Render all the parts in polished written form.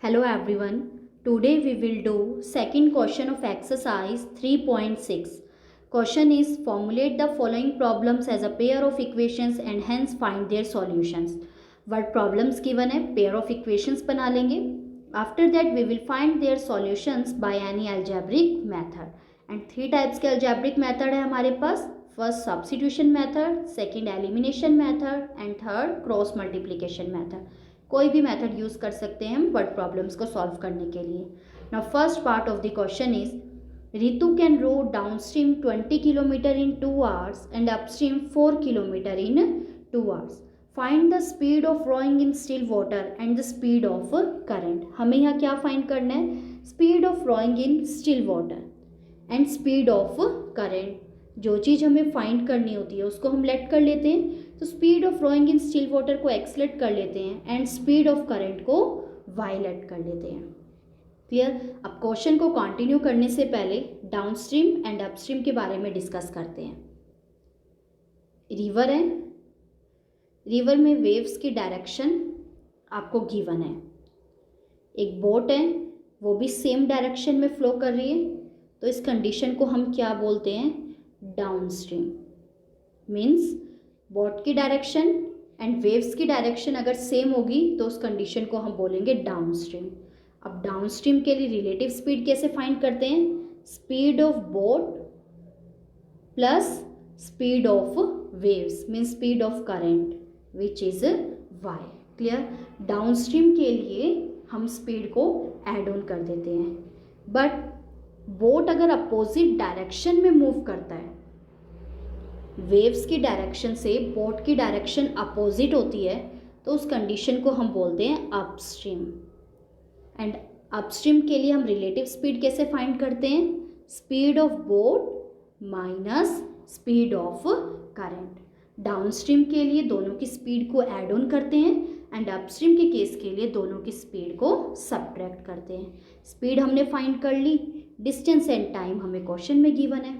Hello everyone. Today we will do second question of exercise 3.6. Question is formulate the following problems as a pair of equations and hence find their solutions. What problems given है pair of equations बना लेंगे. After that we will find their solutions by any algebraic method. And three types के algebraic method है हमारे पास. First substitution method, second elimination method and third cross multiplication method. कोई भी method use कर सकते हैं हम वर्ड प्रॉब्लम्स को सॉल्व करने के लिए. Now first part of the question is Ritu can row downstream 20 kilometre in 2 hours and upstream 4 kilometre in 2 hours. Find the speed of rowing in still water and the speed of current. हमें यहाँ क्या find करना है? Speed of rowing in still water and speed of current. जो चीज़ हमें find करनी होती है उसको हम लेट कर लेते हैं. तो speed of rowing in still water को एक्स लेट कर लेते हैं एंड स्पीड ऑफ करंट को वाई लेट कर लेते हैं. क्लियर. अब क्वेश्चन को कंटिन्यू करने से पहले डाउनस्ट्रीम एंड अपस्ट्रीम के बारे में डिस्कस करते हैं. रिवर है, रिवर में वेव्स की डायरेक्शन आपको गिवन है. एक बोट है, वो भी सेम डायरेक्शन में फ्लो कर रही है. तो इस कंडीशन को हम क्या बोलते हैं? डाउनस्ट्रीम. मीन्स बोट की डायरेक्शन एंड वेव्स की डायरेक्शन अगर सेम होगी तो उस कंडीशन को हम बोलेंगे डाउनस्ट्रीम. अब डाउनस्ट्रीम के लिए रिलेटिव स्पीड कैसे फाइंड करते हैं? Speed of boat plus speed of waves means speed of current which is y. Clear. Downstream के लिए हम स्पीड को ऐड ऑन कर देते हैं. बट बोट अगर अपोजिट डायरेक्शन में मूव करता है, वेव्स की डायरेक्शन से बोट की डायरेक्शन अपोजिट होती है, तो उस कंडीशन को हम बोलते हैं अपस्ट्रीम. एंड अपस्ट्रीम के लिए हम रिलेटिव स्पीड कैसे फाइंड करते हैं? Speed of boat minus speed of current. Downstream के लिए दोनों की स्पीड को ऐड ऑन करते हैं एंड अपस्ट्रीम के केस के लिए दोनों की स्पीड को सब्ट्रैक्ट करते हैं. स्पीड हमने फाइंड कर ली. डिस्टेंस एंड टाइम हमें क्वेश्चन में गिवन है.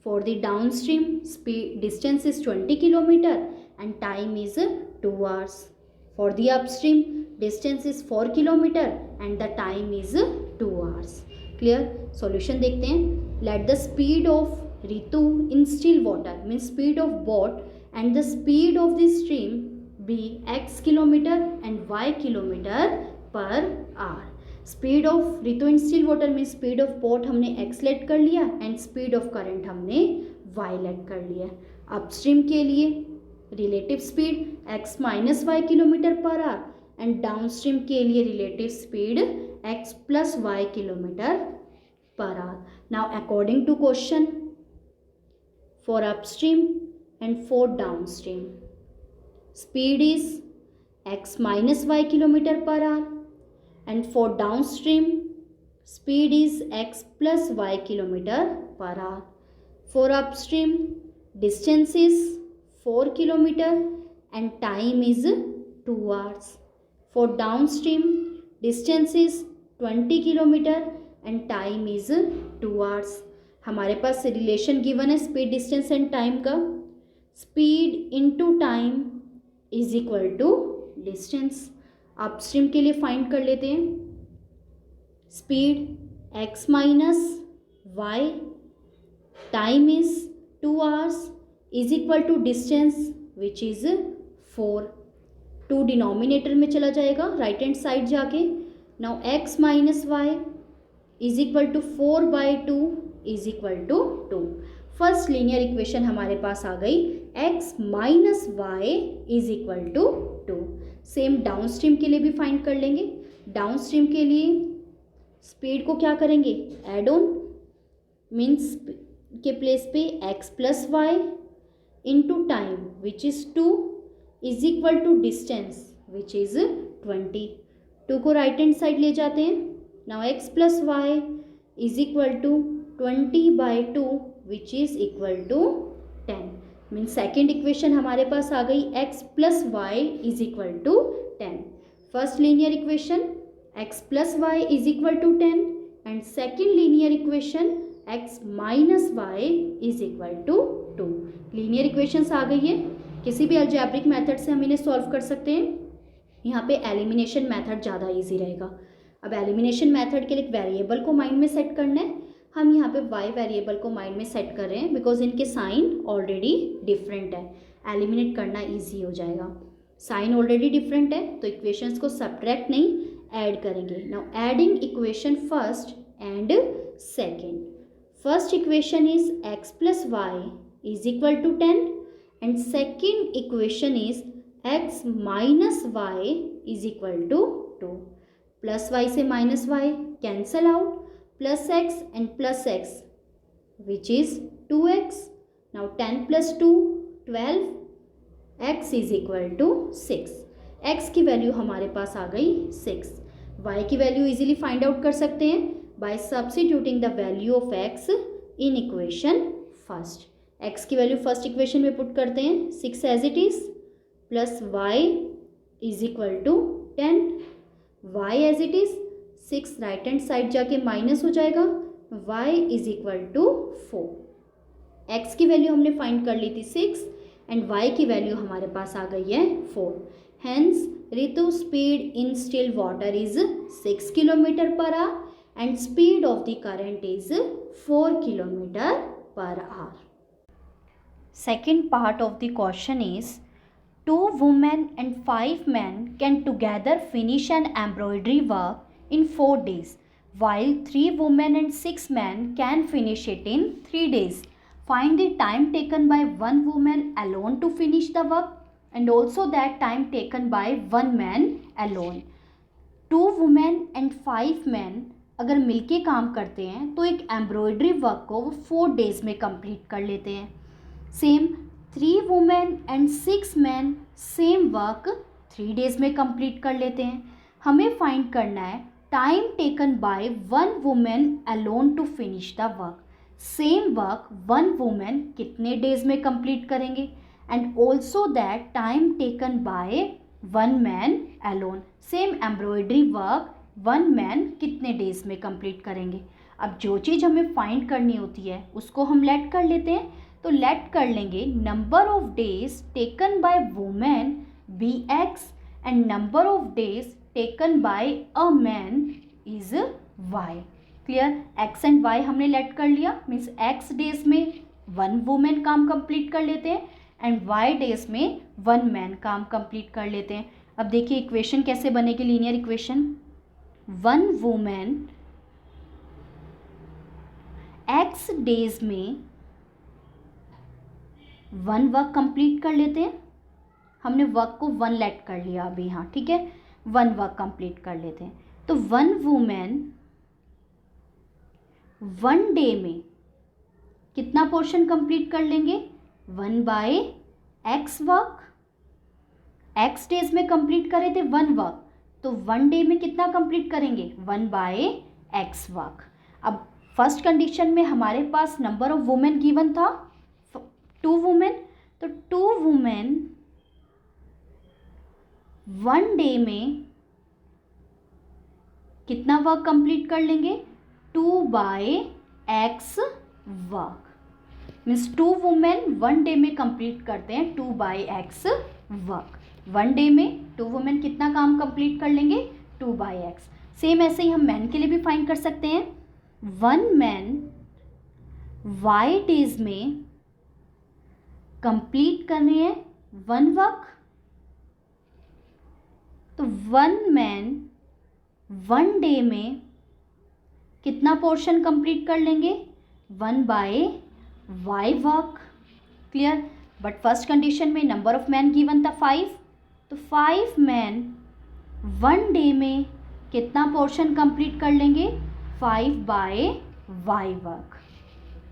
For the downstream, speed distance is 20 kilometer and time is 2 hours. For the upstream, distance is 4 kilometer and the time is 2 hours. Clear? Solution देखते हैं. Let the speed of Ritu in still water means speed of boat and the speed of the stream be x kilometer and y kilometer per hour. Speed of Ritu in still water में speed of boat हमने x let कर लिया and speed of current हमने y let कर लिया. Upstream के लिए relative speed x minus y kilometre per hour and downstream के लिए relative speed x plus y kilometre per hour. Now according to question for upstream and for downstream speed is x minus y kilometre per hour and for downstream speed is x plus y kilometer per hour. For upstream distance is 4 kilometer and time is 2 hours. For downstream distance is 20 kilometer and time is 2 hours. हमारे पास relation given है speed distance and time का. Speed into time is equal to distance. Upstream के लिए find कर लेते हैं. Speed x minus y time is 2 hours is equal to distance which is 4. 2 denominator में चला जाएगा राइट हैंड साइड जाके. Now x minus y is equal to 4/2 is equal to 2. First linear equation हमारे पास आ गई. x minus y is equal to 2. Same downstream के लिए भी फाइंड कर लेंगे. डाउनस्ट्रीम के लिए स्पीड को क्या करेंगे? एड ऑन मीन्स के प्लेस पे x plus y into time which is 2 is equal to distance which is 20. 2 को राइट हैंड साइड ले जाते हैं. Now x plus y is equal to 20/2 which is equal to 10. Mean second equation हमारे पास आ गई x plus y is equal to 10. First linear equation x plus y is equal to 10 and second linear equation x minus y is equal to 2. Linear equations आ गई है. किसी भी algebraic method से हम इन्हें सॉल्व कर सकते हैं. यहाँ पे एलिमिनेशन मेथड ज़्यादा इजी रहेगा. अब एलिमिनेशन मेथड के लिए वेरिएबल को माइंड में सेट करना है। हम यहाँ पे y वेरिएबल को माइंड में सेट कर रहे हैं बिकॉज इनके साइन ऑलरेडी डिफरेंट है, एलिमिनेट करना ईजी हो जाएगा। साइन ऑलरेडी डिफरेंट है तो इक्वेशंस को सब्ट्रैक्ट नहीं ऐड करेंगे। Now adding equation first and second. First equation is x plus y is equal to 10 and second equation is x minus y is equal to 2। Plus y से minus y cancel out, plus x and plus x which is 2x. Now 10 plus 2 12, x is equal to 6. x की value हमारे पास आ गई 6। y की value easily find out कर सकते हैं by substituting the value of x in equation first. x की वैल्यू फर्स्ट इक्वेशन में पुट करते हैं 6 as it is, plus y is equal to 10, y as it is 6 right hand side जाके minus हो जाएगा, y is equal to 4। x की value हमने find कर ली थी 6 एंड y की वैल्यू हमारे पास आ गई है 4। Hence Ritu speed in still water is 6 kilometre per hour and speed of the current is 4 kilometre per our. Second part of the question is 2 women and 5 men can together finish an embroidery work in 4 days, while 3 women and 6 men can finish it in 3 days. Find the time taken by 1 woman alone to finish the work and also that time taken by 1 man alone. 2 women and 5 men अगर मिलके काम करते हैं तो एक embroidery work को वो 4 days में कंप्लीट कर लेते हैं। Same 3 women and 6 men same work 3 days में कंप्लीट कर लेते हैं। हमें फाइंड करना है time taken by 1 woman alone to finish the work. Same work 1 woman कितने डेज में कंप्लीट करेंगे and also that time taken by 1 man alone. Same embroidery work 1 man कितने डेज में कंप्लीट करेंगे। अब जो चीज़ हमें फाइंड करनी होती है उसको हम लेट कर लेते हैं, तो लेट कर लेंगे number of days taken by women bx and number of days taken by a man is y। Clear, x and y हमने लेट कर लिया, मीन्स x डेज में 1 वुमेन काम कंप्लीट कर लेते हैं एंड y डेज में 1 मैन काम कंप्लीट कर लेते हैं। अब देखिए इक्वेशन कैसे बनेगी, linear equation. 1 women x days में 1 वर्क कंप्लीट कर लेते हैं। हमने वर्क को 1 लेट कर लिया अभी यहाँ, ठीक है, 1 वर्क कंप्लीट कर लेते हैं। तो 1 वुमेन 1 डे में कितना पोर्शन कंप्लीट कर लेंगे, 1/x वर्क। x डेज में कंप्लीट करे थे 1 वर्क, तो 1 डे में कितना कंप्लीट करेंगे, 1/x वर्क। अब फर्स्ट कंडीशन में हमारे पास नंबर ऑफ वुमेन गिवन था 2 वुमेन, तो 2 वुमेन 1 डे में कितना वर्क कंप्लीट कर लेंगे, 2/x work. Means 2 women 1 day में कंप्लीट करते हैं 2/x वर्क। 1 डे में 2 वुमेन कितना काम कंप्लीट कर लेंगे, 2/x। सेम ऐसे ही हम मैन के लिए भी फाइंड कर सकते हैं। 1 मैन y डेज में कंप्लीट करनी है 1 वर्क, तो 1 मैन 1 डे में कितना पोर्शन कंप्लीट कर लेंगे, 1/y work. Clear, but first condition में नंबर ऑफ मैन गिवन था 5, तो 5 मैन 1 डे में कितना पोर्शन कंप्लीट कर लेंगे, 5/y वर्क।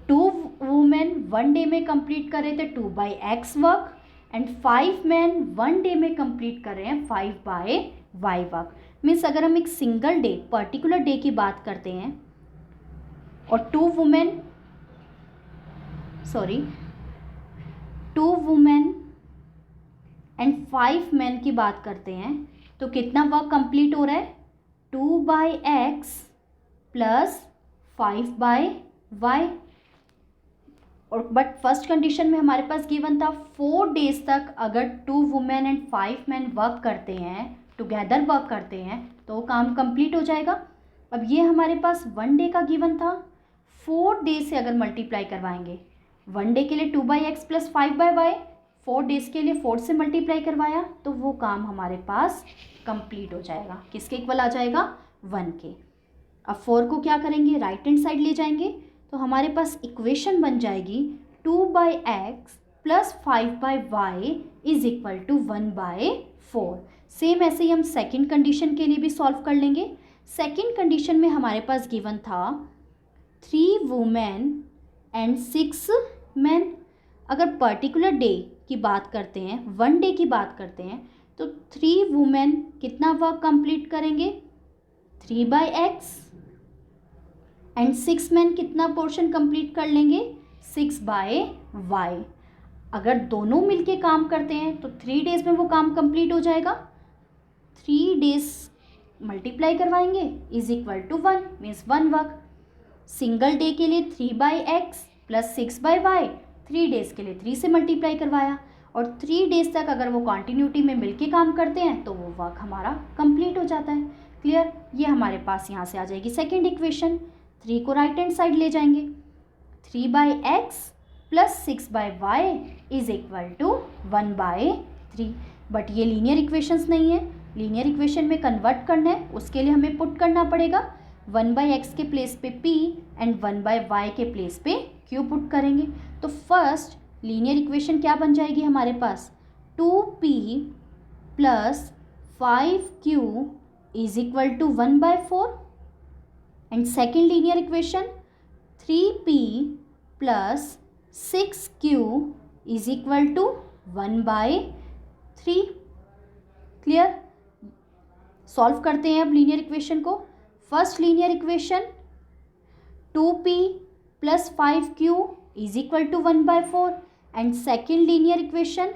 2 वुमेन 1 डे में कंप्लीट कर रहे थे 2/x work and 5 man 1 day में कंप्लीट कर रहे हैं 5/y वर्क। मीन्स अगर हम एक सिंगल डे पर्टिकुलर डे की बात करते हैं और 2 वुमेन एंड 5 मैन की बात करते हैं तो कितना वर्क कंप्लीट हो रहा है, 2/x प्लस 5/y। और बट फर्स्ट कंडीशन में हमारे पास गिवन था 4 डेज तक अगर 2 वुमेन एंड 5 मैन वर्क करते हैं टुगेदर वर्क करते हैं तो काम कंप्लीट हो जाएगा। अब ये हमारे पास 1 डे का गिवन था, 4 डे से अगर मल्टीप्लाई करवाएंगे, 1 डे के लिए 2/x + 5/y, 4 डेज के लिए 4 से मल्टीप्लाई करवाया तो वो काम हमारे पास कंप्लीट हो जाएगा। किसके इक्वल आ जाएगा? 1 के। अब 4 को क्या करेंगे? राइट हैंड साइड ले जाएंगे तो हमारे पास इक्वेशन बन जाएगी 2/x + 5/y = 1/4। सेम ऐसे ही हम सेकेंड कंडीशन के लिए भी सॉल्व कर लेंगे। सेकेंड कंडीशन में हमारे पास गिवन था 3 वुमेन एंड 6 मैन। अगर पर्टिकुलर डे की बात करते हैं, 1 डे की बात करते हैं, तो 3 वुमेन कितना वर्क कंप्लीट करेंगे? 3/x एंड 6 मैन कितना पोर्शन कंप्लीट कर लेंगे? 6/y। अगर दोनों मिलके काम करते हैं तो 3 डेज में वो काम कंप्लीट हो जाएगा। 3 डेज मल्टीप्लाई करवाएंगे = 1, मीन्स 1 वर्क। सिंगल डे के लिए 3/x + 6/y, 3 डेज के लिए 3 से मल्टीप्लाई करवाया, और 3 डेज तक अगर वो कॉन्टिन्यूटी में मिलके काम करते हैं तो वो वर्क हमारा कंप्लीट हो जाता है। क्लियर? ये हमारे पास यहाँ से आ जाएगी सेकेंड इक्वेशन। 3 को राइट हैंड साइड ले जाएंगे, 3/x + 6/y = 1/3। बट ये लीनियर इक्वेशंस नहीं है, लीनियर इक्वेशन में कन्वर्ट करना है, उसके लिए हमें पुट करना पड़ेगा। 1/x के प्लेस पे p एंड 1/y के प्लेस पे q पुट करेंगे। तो फर्स्ट लीनियर इक्वेशन क्या बन जाएगी हमारे पास? 2p + 5q = 1/4। And second linear equation 3p + 6q = 1/3। Clear? Solve करते हैं अब लीनियर इक्वेशन को। First linear equation 2p + 5q = 1/4 and second linear equation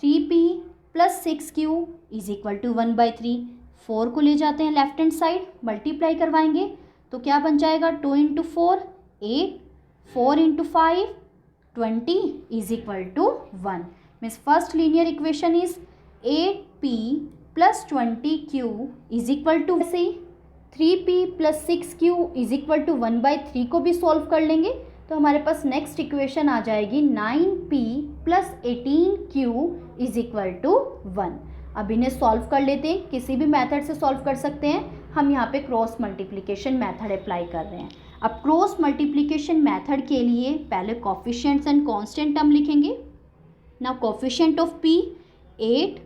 3p + 6q = 1/3। 4 को ले जाते हैं लेफ्ट हैंड साइड, मल्टीप्लाई करवाएंगे तो क्या बन जाएगा? 2 × 4 8, 4 × 5 20 = 1। Means first linear equation is 8p + 20q = ऐसे ही 3p + 6q = 1/3 को भी सॉल्व कर लेंगे तो हमारे पास नेक्स्ट इक्वेशन आ जाएगी 9p + 18q = 1। अब इन्हें सॉल्व कर लेते हैं, किसी भी मेथड से सॉल्व कर सकते हैं। हम यहाँ पे क्रॉस मल्टीप्लिकेशन मेथड अप्लाई कर रहे हैं। अब क्रॉस मल्टीप्लिकेशन मेथड के लिए पहले कोफिशिएंट्स एंड कांस्टेंट टर्म लिखेंगे। Now coefficient of p 8,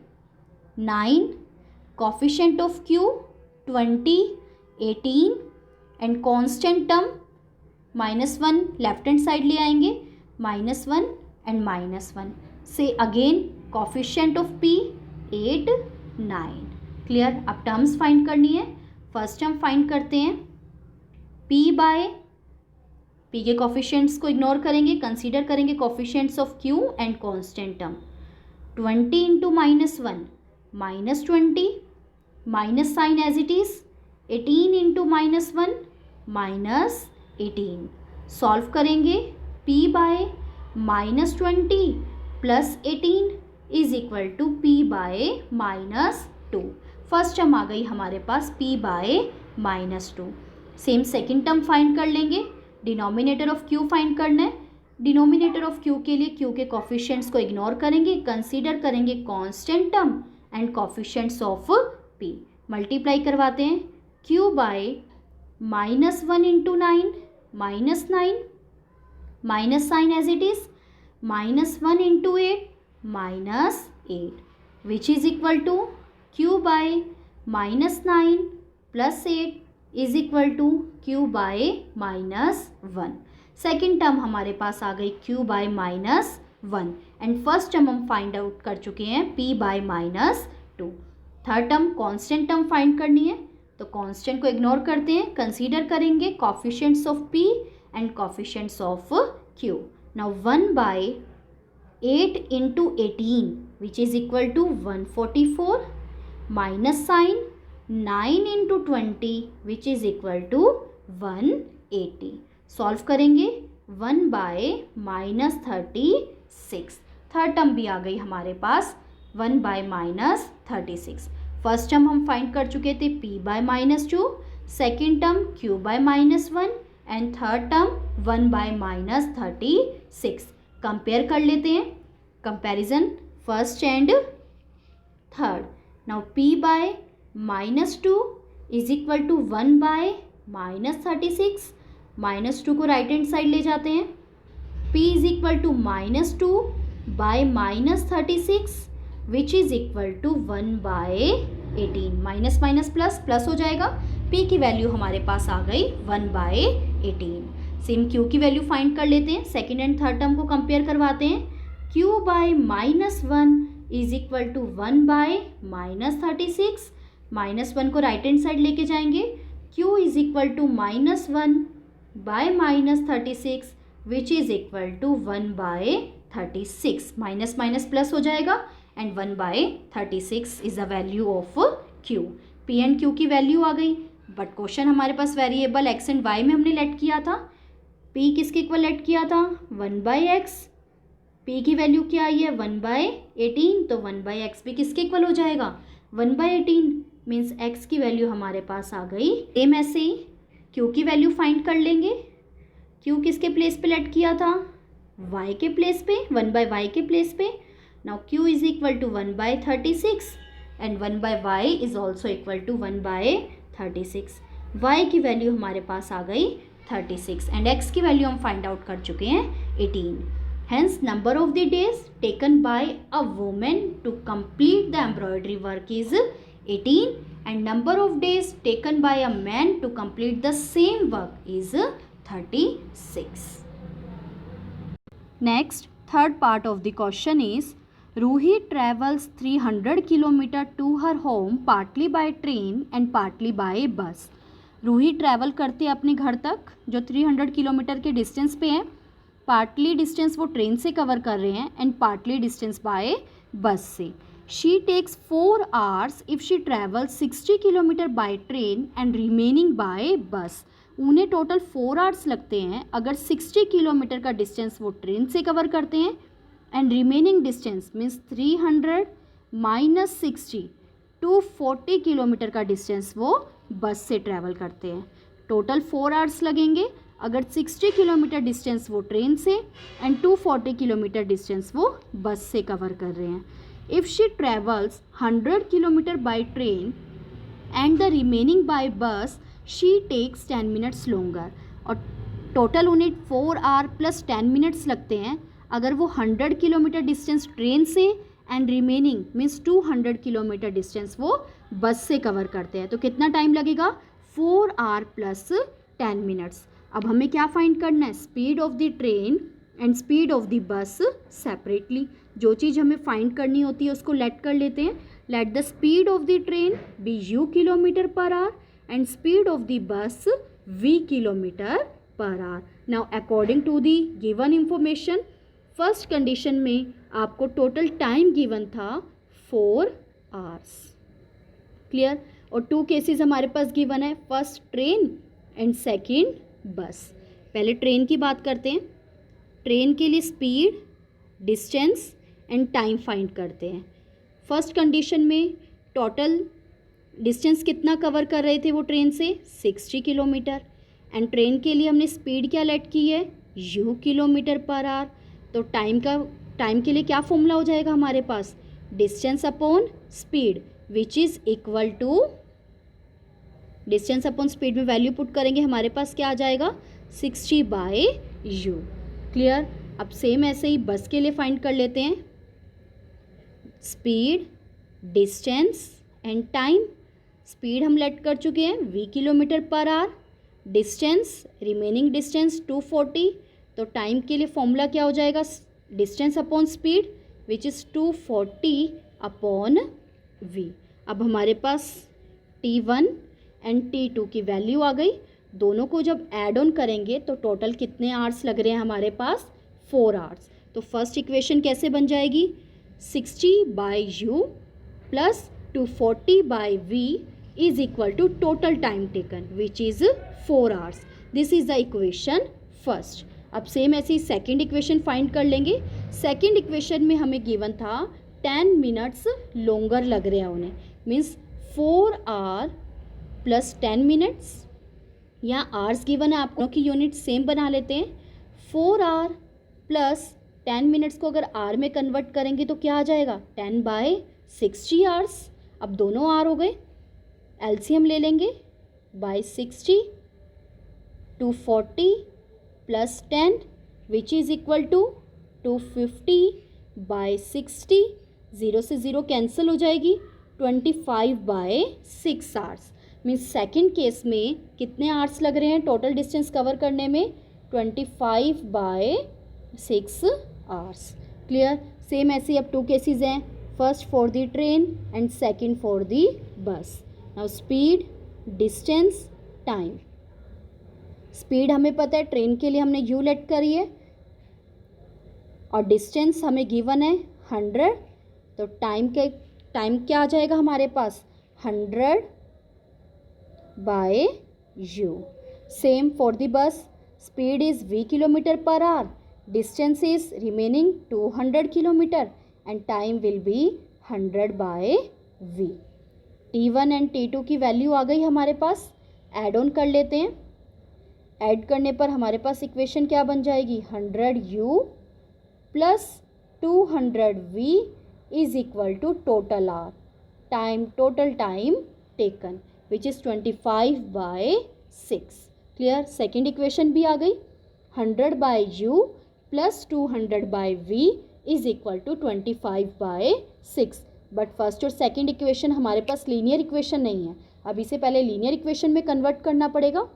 9, coefficient of q 20, 18 and constant term -1 left hand side ले आएंगे, -1 एंड -1 से again coefficient of p 8, 9। Clear? अब टर्म्स फाइंड करनी है। फर्स्ट टर्म फाइंड करते हैं p के कोफिशिएंट्स को इग्नोर करेंगे, कंसीडर करेंगे coefficients of q and constant term. 20 × -1 -20, minus sign as it is, 18 × -1 -18। Solve करेंगे p/-20 + 18 = p/-2। फर्स्ट टर्म आ गई हमारे पास p/-2। Same second term find कर लेंगे। डिनोमिनेटर ऑफ q फाइंड करना है। डिनोमिनेटर ऑफ q के लिए q के कोफिशिएंट्स को इग्नोर करेंगे, कंसीडर करेंगे constant term and coefficients of p। Multiply करवाते हैं q/-1 × 9 -9 minus sign as it is, -1 × 8 -8 which is equal to q/-9 + 8 = q/-1। Second term हमारे पास आ गई q/-1 एंड फर्स्ट टर्म हम फाइंड आउट कर चुके हैं p/-2। Third term constant term find करनी है तो कांस्टेंट को इग्नोर करते हैं, कंसीडर करेंगे coefficients of p and coefficients of q। Now 1/8 × 18 which is equal to 144 minus sign 9 × 20 which is equal to 180। Solve करेंगे 1/-36। थर्ड टर्म भी आ गई हमारे पास 1/-36। फर्स्ट टर्म हम फाइंड कर चुके थे p by -2, second term q by -1 and third term 1 by -36। Compare कर लेते हैं, comparison first and third. Now p by -2 is equal to 1 by -36, -2 को राइट हैंड साइड ले जाते हैं, p is equal to -2 by -36 which is equal to 1 by 18। Minus minus plus plus हो जाएगा, p की वैल्यू हमारे पास आ गई 1 बाय 18। सेम q की वैल्यू फाइंड कर लेते हैं, सेकेंड एंड थर्ड टर्म को कंपेयर करवाते हैं। q by -1 is equal to 1 by -36, -1 को राइट हैंड साइड लेके जाएंगे, q is equal to -1 by -36 which is equal to 1 by 36। Minus minus plus हो जाएगा and 1 by 36 is the value of q। p एंड q की value आ गई, but question हमारे पास variable x and y में हमने लेट किया था। p किसके इक्वल लेट किया था, 1 बाय x। p की वैल्यू क्या आई है, 1 बाय 18, तो 1 बाय x भी किसके इक्वल हो जाएगा, 1 बाय 18 मीन्स x की वैल्यू हमारे पास आ गई। सेम ऐसे ही q की वैल्यू फाइंड कर लेंगे। q किसके प्लेस पे लेट किया था, y के प्लेस पे, 1 बाय y के प्लेस पे। Now q is equal to 1 by 36 and 1 by y is also equal to 1 by 36। y की वैल्यू हमारे पास आ गई 36 एंड x की वैल्यू हम फाइंड आउट कर चुके हैं 18। Hence, number of the days taken by a woman to complete the embroidery work is 18 and number of days taken by a man to complete the same work is 36. Next, third part of the question is Ruhi travels 300 km to her home partly by train and partly by bus. Ruhi travel करते अपने घर तक जो 300 kilometre के distance पे है, partly distance वो train से कवर कर रहे हैं and partly distance by bus से। She takes 4 hours if she travel 60 kilometre by train and remaining by bus. उन्हें टोटल 4 आवर्स लगते हैं अगर 60 किलोमीटर का डिस्टेंस वो ट्रेन से कवर करते हैं and remaining distance means 300 minus 60 240 kilometre का डिस्टेंस वो बस से ट्रैवल करते हैं। टोटल 4 आवर्स लगेंगे अगर 60 किलोमीटर डिस्टेंस वो ट्रेन से एंड 240 किलोमीटर डिस्टेंस वो बस से कवर कर रहे हैं। If she travels 100 kilometre by train and the remaining by bus she takes 10 minutes longer. और टोटल उन्हें 4 आवर प्लस 10 मिनट्स लगते हैं अगर वो 100 किलोमीटर डिस्टेंस ट्रेन से and remaining means 200 kilometre distance वो बस से कवर करते हैं। तो कितना टाइम लगेगा, 4 आवर प्लस 10 मिनट्स। अब हमें क्या फाइंड करना है, speed of the train and speed of the बस सेपरेटली। जो चीज़ हमें फाइंड करनी होती है उसको लेट कर लेते हैं। Let the speed of the train be u kilometre per hour and speed of the bus v kilometre per hour. Now according to the given information, first condition में आपको टोटल टाइम गिवन था 4 hours, clear. और 2 cases हमारे पास given है, first train and second बस। पहले train की बात करते हैं। ट्रेन के लिए speed, distance and time find करते हैं। फर्स्ट कंडीशन में टोटल डिस्टेंस कितना कवर कर रहे थे वो ट्रेन से, 60 किलोमीटर एंड ट्रेन के लिए हमने स्पीड क्या लेट की है, u किलोमीटर पर आवर। तो टाइम के लिए क्या फॉर्मूला हो जाएगा हमारे पास, distance upon speed which is equal to, distance upon speed में वैल्यू पुट करेंगे हमारे पास क्या आ जाएगा, 60 बाय u, क्लियर। अब सेम ऐसे ही बस के लिए फाइंड कर लेते हैं। Speed, distance and time. Speed हम लेट कर चुके हैं v kilometre per hour, distance remaining distance 240। तो टाइम के लिए फॉर्मूला क्या हो जाएगा, distance upon speed which is 240 upon v। अब हमारे पास t1 एंड t2 की वैल्यू आ गई। दोनों को जब ऐड ऑन करेंगे तो टोटल कितने आवर्स लग रहे हैं हमारे पास, 4 आवर्स। तो फर्स्ट इक्वेशन कैसे बन जाएगी, 60 by u plus 240 by v is equal to total time taken which is 4 hours. This is the equation first. अब सेम ऐसे ही सेकेंड इक्वेशन फाइंड कर लेंगे। सेकेंड इक्वेशन में हमें गिवन था 10 मिनट्स लॉन्गर लग रहे हैं उन्हें, मीन्स 4 hour प्लस 10 minutes, यहाँ आवर्स गिवन है, आपको की यूनिट सेम बना लेते हैं। 4 hour प्लस 10 minutes को अगर आर में कन्वर्ट करेंगे तो क्या आ जाएगा, 10/60 hours। अब दोनों आर हो गए, एलसीएम ले लेंगे, by 60 240 plus 10 which is equal to 250/60, 0 से 0 कैंसिल हो जाएगी, 25/6 आवर्स। मीन्स सेकेंड केस में कितने आवर्स लग रहे हैं टोटल डिस्टेंस कवर करने में, 25/6 आवर्स। क्लियर। सेम ऐसे अब 2 केसेस हैं, first for the train and second for the bus. Now speed, distance, time. Speed हमें पता है, ट्रेन के लिए हमने यू लेट करी है, और डिस्टेंस हमें गिवन है 100, तो टाइम क्या आ जाएगा हमारे पास, 100/u। Same for the bus, speed is v km/h, distance is remaining 200 km and time will be 100/v। T1 and T2 की वैल्यू आ गई हमारे पास, ऐड ऑन कर लेते हैं। ऐड करने पर हमारे पास इक्वेशन क्या बन जाएगी, 100u plus 200v is equal to total hour, total time taken which is 25/6। Clear. Second equation भी आ गई, 100/u plus 200/v is equal to 25/6। But first और सेकेंड इक्वेशन हमारे पास लीनियर इक्वेशन नहीं है, अब इसे पहले लीनियर इक्वेशन में कन्वर्ट करना पड़ेगा।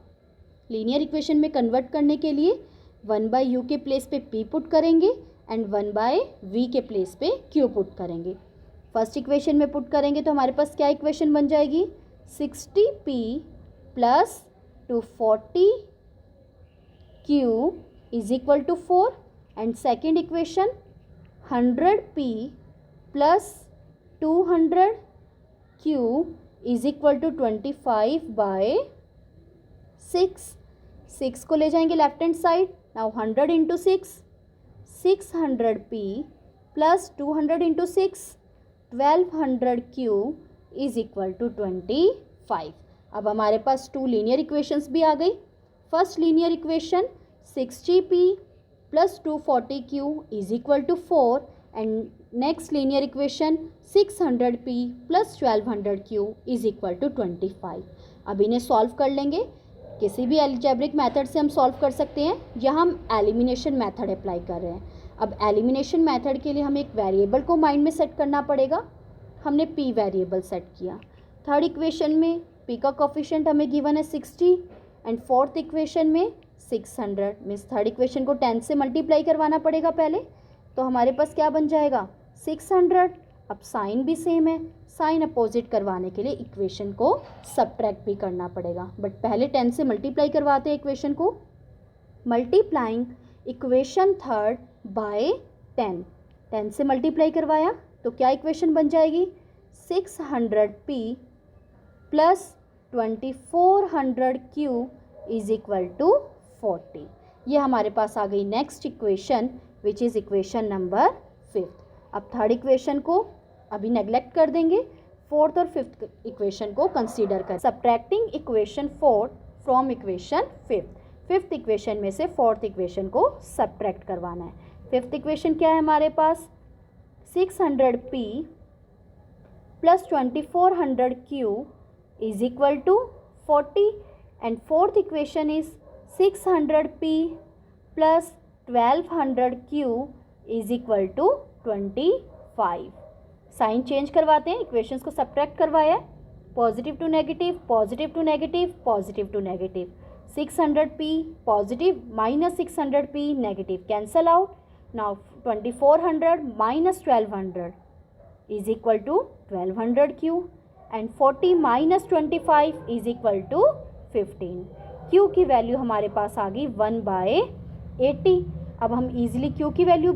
लीनियर इक्वेशन में कन्वर्ट करने के लिए 1/u के प्लेस पे p पुट करेंगे एंड 1/v के प्लेस पे q पुट करेंगे। फर्स्ट इक्वेशन में पुट करेंगे तो हमारे पास क्या इक्वेशन बन जाएगी, 60p plus 240q is equal to 4 and second equation 100p plus 200q is equal to 25/6। 6 को ले जाएंगे left hand side, now 100 into 6, 600p plus 200 into 6, 1200q is equal to 25। अब हमारे पास 2 लीनियर इक्वेशंस भी आ गई। First linear equation 60p plus 240q is equal to 4 and next linear equation 600p plus 1200q is equal to 25। अब इन्हें solve कर लेंगे, किसी भी अलजेब्रिक मेथड से हम सॉल्व कर सकते हैं, यहाँ हम एलिमिनेशन मेथड अप्लाई कर रहे हैं। अब एलिमिनेशन मेथड के लिए हमें एक वेरिएबल को माइंड में सेट करना पड़ेगा, हमने p वेरिएबल सेट किया। थर्ड इक्वेशन में p का कोफिशिएंट हमें गिवन है 60 एंड फोर्थ इक्वेशन में 600, मीन्स थर्ड इक्वेशन को 10 से मल्टीप्लाई करवाना पड़ेगा पहले, तो हमारे पास क्या बन जाएगा 600। अब साइन भी सेम है, साइन अपोजिट करवाने के लिए इक्वेशन को सबट्रैक्ट भी करना पड़ेगा, बट पहले 10 से मल्टीप्लाई करवाते हैं इक्वेशन को। मल्टीप्लाइंग इक्वेशन थर्ड बाय 10, 10 से मल्टीप्लाई करवाया तो क्या इक्वेशन बन जाएगी, 600p plus 2400q is equal to 40। ये हमारे पास आ गई next equation which is equation number 5। अब थर्ड इक्वेशन को अभी नेग्लेक्ट कर देंगे, फोर्थ और फिफ्थ इक्वेशन को कंसीडर कर। Subtracting equation 4 from equation 5, fifth equation में से फोर्थ इक्वेशन को सब्ट्रैक्ट करवाना है। फिफ्थ इक्वेशन क्या है हमारे पास, 600p plus 2400q is equal to 40 and fourth equation is 600p plus 1200q is equal to 25। Sign change करवाते हैं, इक्वेशंस को सब्ट्रैक्ट करवाया है, positive to negative, positive to negative, positive to negative, 600p positive minus 600p negative, cancel out. Now 2400 minus 1200 is equal to 1200q and 40 minus 25 is equal to 15। q की value हमारे पास आ गई 1/80। अब हम इजीली p की value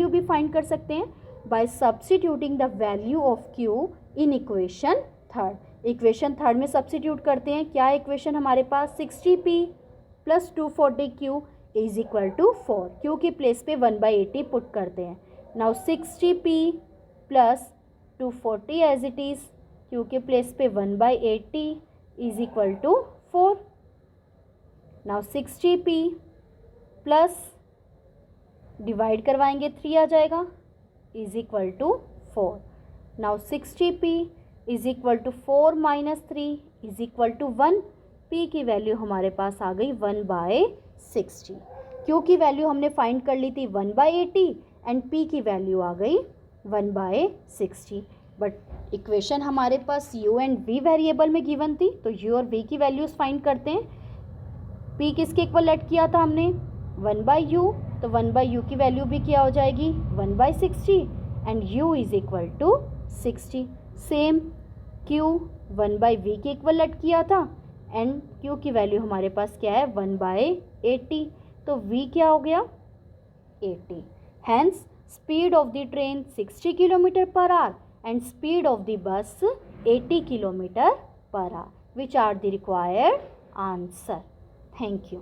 भी find कर सकते हैं by substituting the value of q in equation third. Equation third में सब्स्टिट्यूट करते हैं, क्या इक्वेशन हमारे पास 60p plus 240q is equal to 4, q की प्लेस पे 1/80 पुट करते हैं। Now 60p plus 240 as it is, Q के प्लेस पे 1/80 is equal to 4. Now 60p plus divide करवाएंगे 3 आ जाएगा is equal to 4. Now 60p is equal to 4 minus 3 is equal to 1. p की value हमारे पास आ गई 1/60. q की वैल्यू हमने फाइंड कर ली थी 1/80 एंड p की वैल्यू आ गई 1/60. बट इक्वेशन हमारे पास u एंड v वेरिएबल में गिवन थी, तो u और v की वैल्यूज़ फाइंड करते हैं. p किसके इक्वल लेट किया था हमने 1/u, तो 1/u की वैल्यू भी क्या हो जाएगी 1/60 and u is equal to 60. Same q 1/v के इक्वल लेट किया था एंड q की वैल्यू हमारे पास क्या है 1/80, तो v क्या हो गया 80. Hence speed of the train 60 kilometre per hour and speed of the bus 80 kilometre per hour, which are the required answer. Thank you.